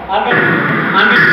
आगे आगे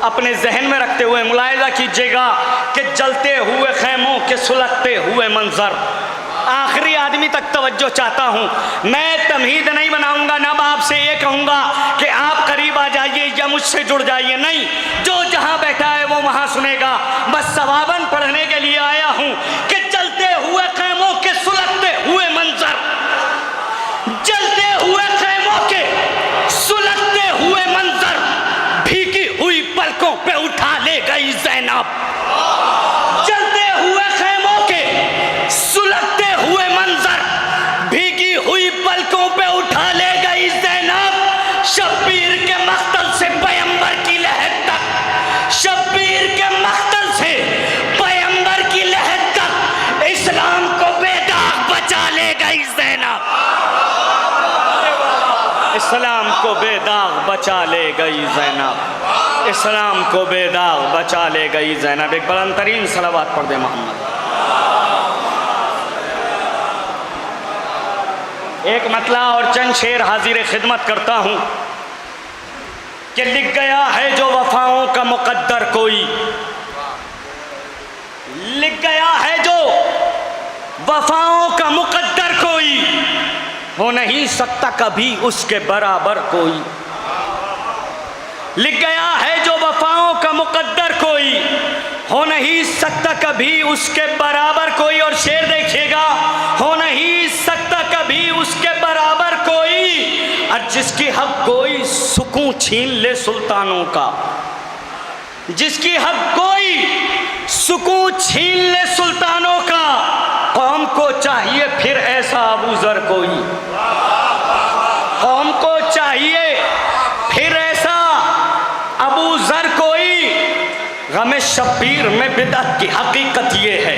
अपने जहन में रखते हुए मुलाहिजा कीजिएगा कि जलते हुए खैमों के सुलगते हुए मंजर, आखिरी आदमी तक तवज्जो चाहता हूँ। मैं तमहीद नहीं बनाऊंगा, ना आपसे ये कहूँगा कि आप करीब आ जाइए या मुझसे जुड़ जाइए, नहीं, जो जहाँ बैठा है वो वहाँ सुनेगा। बस सवाबन पढ़ने के लिए आया हूँ कि जलते हुए खैमों के सुलगते हुए मंजर, जलते हुए खैमों के सुलगते हुए मंजर, भीगी हुई पलकों पे उठा ले गई ज़ैनब। जलते हुए खैमों के सुलगते हुए मंजर, भीगी हुई पलकों पे उठा ले गई ज़ैनब। शब्बीर के मख्तल से पैगंबर की लहर तक, शब्बीर के मख्तल से पैगंबर की लहर तक इस्लाम को बेदाग बचा ले गई ज़ैनब। इस्लाम को बेदाग बचा ले गई ज़ैनब, इस्लाम को बेदाग बचा ले गई ज़ैनब। एक बुलंद तरीन सलावत पढ़ दे मोहम्मद। एक मतला और चंद शेर हाजिर खिदमत करता हूँ कि लिख गया है जो वफाओं का मुकद्दर कोई, लिख गया है जो वफाओं का मुकद्दर कोई, हो नहीं सकता कभी उसके बराबर कोई। लिख गया है जो वफाओं का मुकद्दर कोई, हो नहीं सकता कभी उसके बराबर कोई। और शेर देखिएगा, हो नहीं सकता कभी उसके बराबर कोई, और जिसकी हक कोई सुकून छीन ले सुल्तानों का, जिसकी हक कोई सुकून छीन ले सुल्तानों का। कौम को चाहिए फिर ऐसा अबू ज़र कोई, कौम को चाहिए फिर ऐसा अबू ज़र कोई। गमे शब्बीर में बिदअत की हकीकत ये है,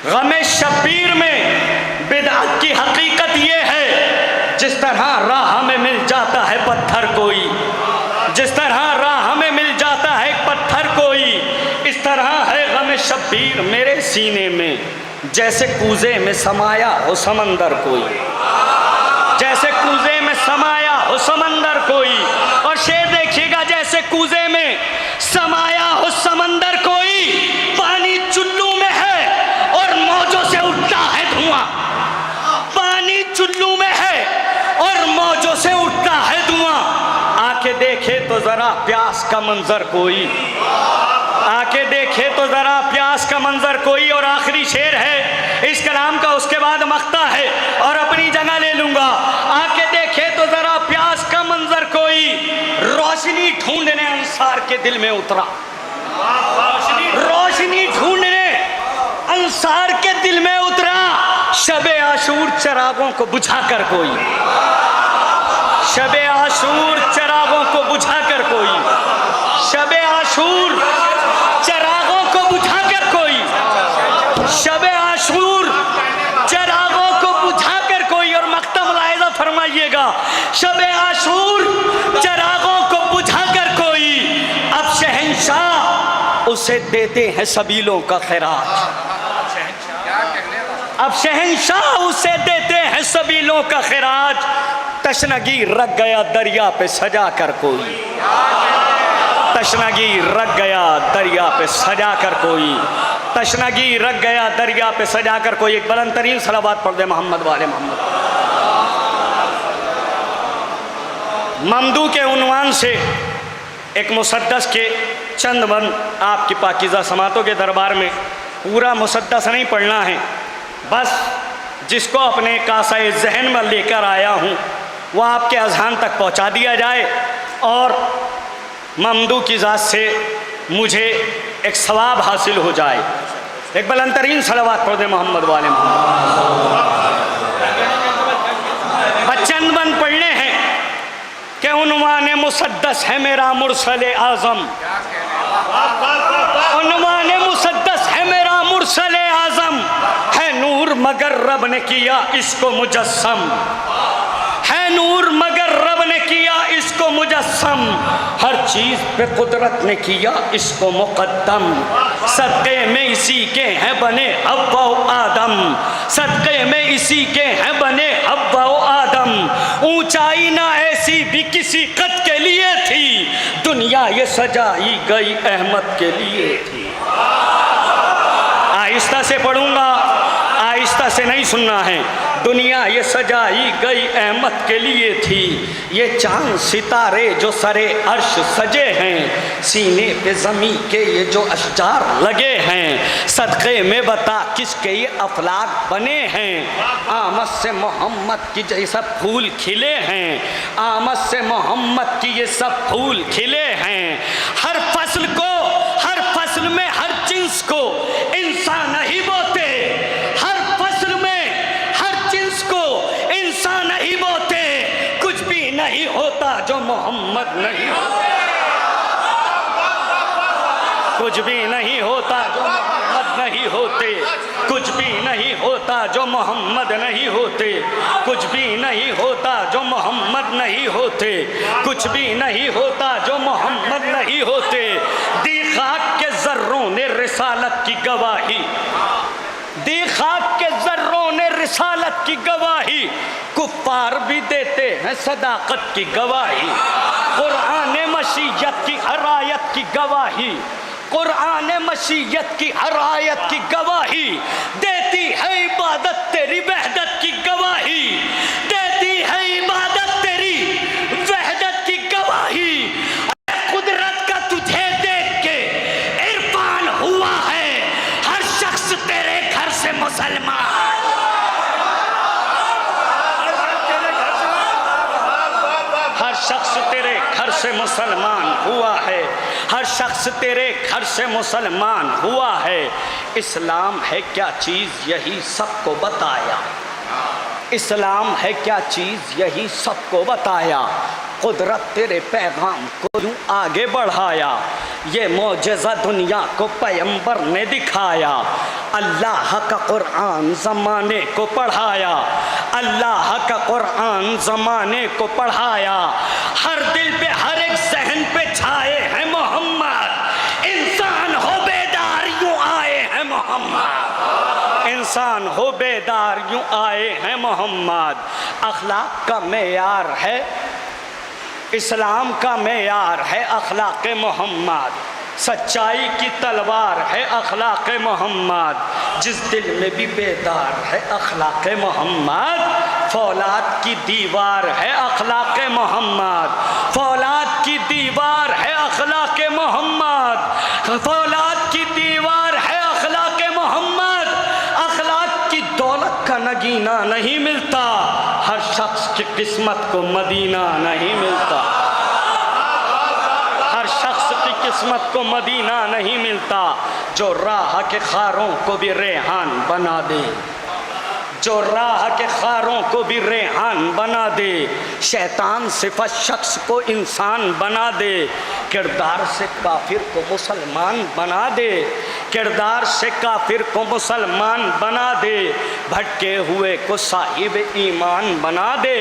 गमे शब्बीर में बिदअत की हकीकत ये है, जिस तरह राह में मिल जाता है पत्थर कोई, जिस तरह राह में मिल जाता है पत्थर कोई, इस तरह है गमे शब्बीर मेरे सीने में, जैसे कूजे में समाया हो समंदर कोई, जैसे कूजे में समाया हो समंदर कोई। और शेर देखिएगा, जैसे कूजे में समाया हो समंदर कोई, पानी चुल्लू में है और मौजों से उठता है धुआं, पानी चुल्लू में है और मौजों से उठता है धुआं। आके देखे तो जरा प्यास का मंजर कोई, आके देखे तो जरा प्यास का मंजर कोई। और आखिरी शेर है इस कलाम का, उसके बाद मख्ता है और अपनी जगह ले लूंगा। आके देखे तो जरा प्यास का मंजर कोई, रोशनी ढूंढने अंसार के दिल में उतरा, रोशनी अंसार के दिल में उतरा, शबे आशूर चिरागों को बुझाकर कोई, शबे आशूर चिरागों को बुझाकर कोई, शबे आशूर चिरागों को बुझाकर कोई, शबे आशूर चिरागों को बुझाकर कोई। और मक्ता मुलाहिजा फरमाइएगा, शबे आशूर चिरागों को बुझाकर कोई, अब शहंशाह उसे देते हैं सबीलों का खैरात, अब शहंशाह उसे देते हैं सबीलों का खैराज। तशनगी रख गया दरिया पे सजा कर कोई, तशनगी रख गया दरिया पे सजा कर कोई, तशनगी रख गया दरिया पे सजा कर कोई। एक बुलंद तरीन सलावत पढ़ दे मोहम्मद वाले मोहम्मद। ममदू के उन्वान से एक मुसद्दस के चंद बंद आपकी पाकीज़ा समातों के दरबार में, पूरा मुसद्दस नहीं पढ़ना है, बस जिसको अपने कासाए जहन में लेकर आया हूँ वह आपके अज़हान तक पहुँचा दिया जाए और ममदू की ज़ात से मुझे एक सवाब हासिल हो जाए। एक बुलंदतरीन सलावत पढ़ दे मोहम्मद वाले मोहम्मद। बच्चन बंद पढ़ने हैं कि उन्वान मुसद्दस है मेरा मुरसल आज़म, उन्वान मुसद्दस है मेरा मुरसल आज़म, है नूर मगर रब ने किया इसको मुजस्सम, है नूर मगर रब ने किया इसको मुजस्सम, हर चीज़ पे कुदरत ने किया इसको मुक़द्दम, सदक़े में इसी के हैं बने हव्वा व आदम, सदक़े में इसी के हैं बने हव्वा व आदम। ऊंचाई ना ऐसी भी किसी कद के लिए थी, दुनिया ये सजाई गई अहमद के लिए थी। आहिस्ता से पढ़ूंगा, आहिस्ता से नहीं सुनना है। दुनिया ये सजाई गई अहमद के लिए थी, ये चांद सितारे जो सरे अर्श सजे हैं, सीने पे ज़मी के ये जो अशजार लगे हैं, सदक़े में बता किसके ये अफलाक बने हैं, आमद से मोहम्मद की जैसा फूल खिले हैं, आमद से मोहम्मद की ये सब फूल खिले हैं। हर फसल को, हर फसल में हर जिन्स को इंसान नहीं बोते, हर फसल में हर जिन्स को इंसान नहीं बोते, कुछ भी नहीं होता जो मोहम्मद नहीं होते, कुछ भी नहीं होता जो मोहम्मद नहीं होते, कुछ भी नहीं होता जो मोहम्मद नहीं होते, कुछ भी नहीं होता जो मोहम्मद नहीं होते, कुछ भी नहीं होता जो मोहम्मद नहीं होते। दी खाक के ज़र्रों ने रिसालत की गवाही, दी खाक के ज़र्रों ने रिसालत की गवाही, कुफ़ार भी देते हैं सदाकत की गवाही, कुरान मशीयत की हर आयत की गवाही, कुरान मशीयत की हर आयत की गवाही, देती है इबादत तेरी वहदत की गवाही, देती है इबादत तेरी वहदत की गवाही। कुदरत का तुझे देख के इरफान हुआ है हर शख्स तेरे घर से मुसलमान, हर शख्स तेरे घर से मुसलमान हुआ है, हर शख्स तेरे घर से मुसलमान हुआ है। इस्लाम है क्या चीज़ यही सबको बताया, इस्लाम है क्या चीज़ यही सबको बताया, कुदरत तेरे पैगाम को यूँ आगे बढ़ाया, ये मौजज़ा दुनिया को पैगंबर ने दिखाया, अल्लाह का कुरान ज़माने को पढ़ाया, अल्लाह का कुरान ज़माने को पढ़ाया, हर दिल पे हर एक जहन पे छाए हैं मोहम्मद, इंसान हो बेदार यूँ आए हैं मोहम्मद, इंसान हो बेदार यूँ आए हैं मोहम्मद। अखलाक का मेयार है, इस्लाम का मेयार है अखलाक मोहम्मद, सच्चाई की तलवार है अखलाक मोहम्मद, जिस दिल में भी बेदार है अखलाक मोहम्मद, फौलाद की दीवार है अखलाक मोहम्मद, फौलाद की दीवार है अखलाक मोहम्मद, फौलाद की दीवार है अखलाक मोहम्मद। अखलाक की दौलत का नगीना नहीं मिलता, हर शख्स की किस्मत को मदीना नहीं मिलता, हर शख्स की किस्मत को मदीना नहीं मिलता। जो राह के खारों को भी रेहान बना दे, जो राह के खारों को भी रेहान बना दे, शैतान सिफत शख्स को इंसान बना दे, किरदार से काफिर को मुसलमान बना दे, किरदार से काफिर को मुसलमान बना दे, भटके हुए को साहिब ईमान बना दे,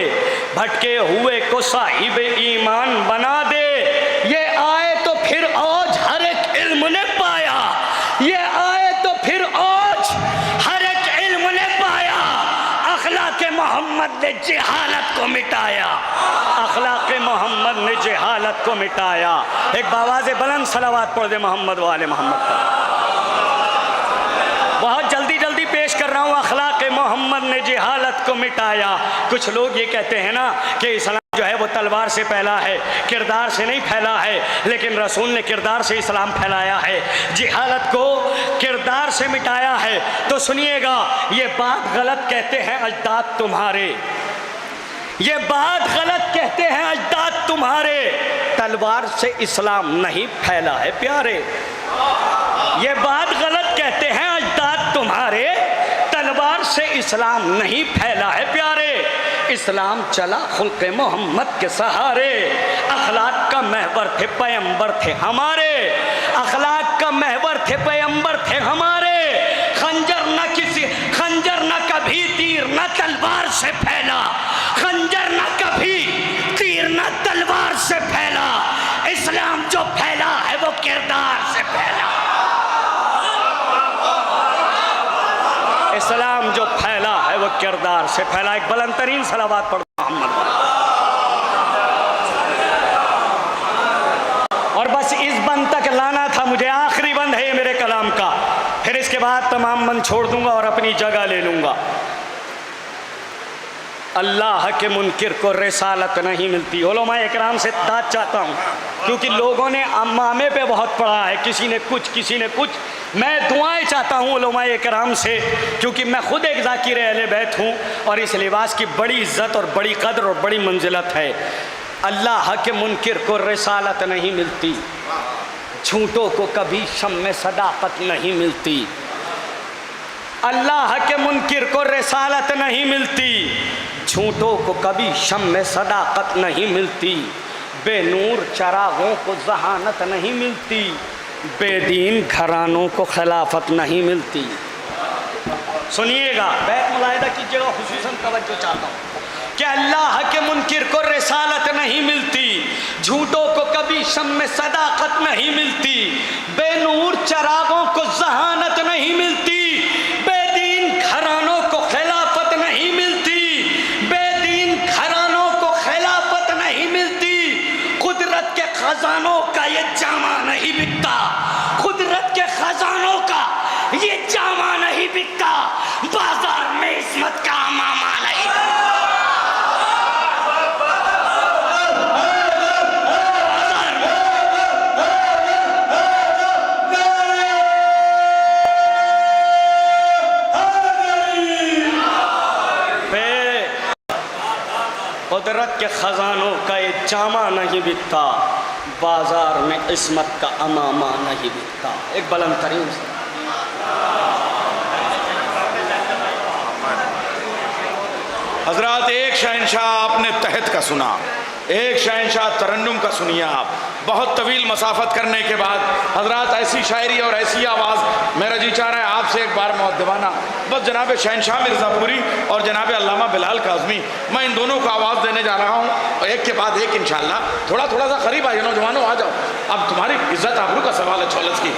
भटके हुए को साहिब ईमान बना दे। ये आए तो फिर औज हर एक इल्म ने पाया, ये आए तो फिर औज हर एक इल्म ने पाया, अखलाक़े मोहम्मद ने जहालत को मिटाया, अखलाक़े मोहम्मद ने जहालत को मिटाया। एक बावाज़े बुलंद सलावत पढ़ दे मोहम्मद वाले मोहम्मद पर। बहुत जल्दी जल्दी पेश कर रहा हूँ। अखलाक़े मोहम्मद ने जहालत को मिटाया। कुछ लोग ये कहते हैं ना कि इस्लाम जो है वो तलवार से फैला है, किरदार से नहीं फैला है, लेकिन रसूल ने किरदार से इस्लाम फैलाया है, जहालत को किरदार से मिटाया है। तो सुनिएगा, ये बात गलत कहते हैं अजदाद तुम्हारे, ये बात गलत कहते हैं अजदाद तुम्हारे, तलवार से इस्लाम नहीं फैला है प्यारे। ये बात गलत कहते हैं अजदाद तुम्हारे, तलवार से इस्लाम नहीं फैला है प्यारे। इस्लाम चला खुल्क़े मोहम्मद के सहारे, अखलाक का महवर थे पैगंबर थे हमारे, अखलाक का महवर थे पैगंबर थे हमारे। खंजर न कभी तीर न तलवार से फैला, खंजर न कभी तीर न तलवार से फैला, इस्लाम जो फैला है वो किरदार से फैला, इस्लाम जो फैला है वो किरदार से फैला। एक बुलंद तरीन सलावत पढ़ो मोहम्मद। और बस इस बंद तक लाना था मुझे, आखिरी बंद है ये मेरे कलाम का, फिर इसके बाद तमाम बंद छोड़ दूंगा और अपनी जगह ले लूंगा। अल्लाह के मुनकिर को रिसालत नहीं मिलती। उलमा इकराम से दाद चाहता हूँ, क्योंकि लोगों ने अम्मामे पे बहुत पढ़ा है, किसी ने कुछ किसी ने कुछ। मैं दुआएं चाहता हूँ उलमा इकराम से, क्योंकि मैं खुद एक ज़ाकिर अहले बैत हूँ और इस लिबास की बड़ी इज़्ज़त और बड़ी कदर और बड़ी मंजिलत है। अल्लाह के मुनकिर को रिसालत नहीं मिलती, झूठों को कभी शम में सदाकत नहीं मिलती। अल्लाह के मुनकिर को रिसालत नहीं मिलती, झूठों को कभी शम में सदाकत नहीं मिलती। बेनूर चरागों को जहानत नहीं मिलती, बेदीन घरानों को खिलाफत नहीं मिलती। सुनिएगा, बैत मुलाहिदा कीजिएगा, खुसूसन तवज्जो चाहता हूँ कि अल्लाह के मुनकिर को रिसालत नहीं मिलती, झूठों को कभी शम में सदाकत नहीं मिलती, बेनूर चरागों को जहानत नहीं मिलती, बेदीन घरानों को खिलाफत नहीं मिलती, बेदीन घरानों को खिलाफत नहीं मिलती। कुदरत के खजानों का ये जामा नहीं बिकता, कुदरत के खजानों का ये जामा नहीं बिकता, बाजार में इस्मत का अमामा नहीं बिकता। कुदरत के ख़जानों का ये जामा नहीं बिकता, बाज़ार में इस्मत का अमामा नहीं बिकता। एक बुलंद तरीन हजरात, एक शहनशाह आपने तहत का सुना, एक शहनशाह तरन्नुम का सुनिए आप। बहुत तवील मसाफत करने के बाद हजरात ऐसी शायरी और ऐसी आवाज़, मेरा जी चाह रहा है आपसे एक बार मुअद्दबाना बस जनाब शहनशाह मिर्ज़ापुरी और जनाब अल्लामा बिलाल काज़मी, मैं इन दोनों को आवाज़ देने जा रहा हूँ, एक के बाद एक इंशाअल्लाह। थोड़ा सा करीब आइए नौजवानों, आ जाओ, अब तुम्हारी इज्जत आबरू का सवाल है छोलस की।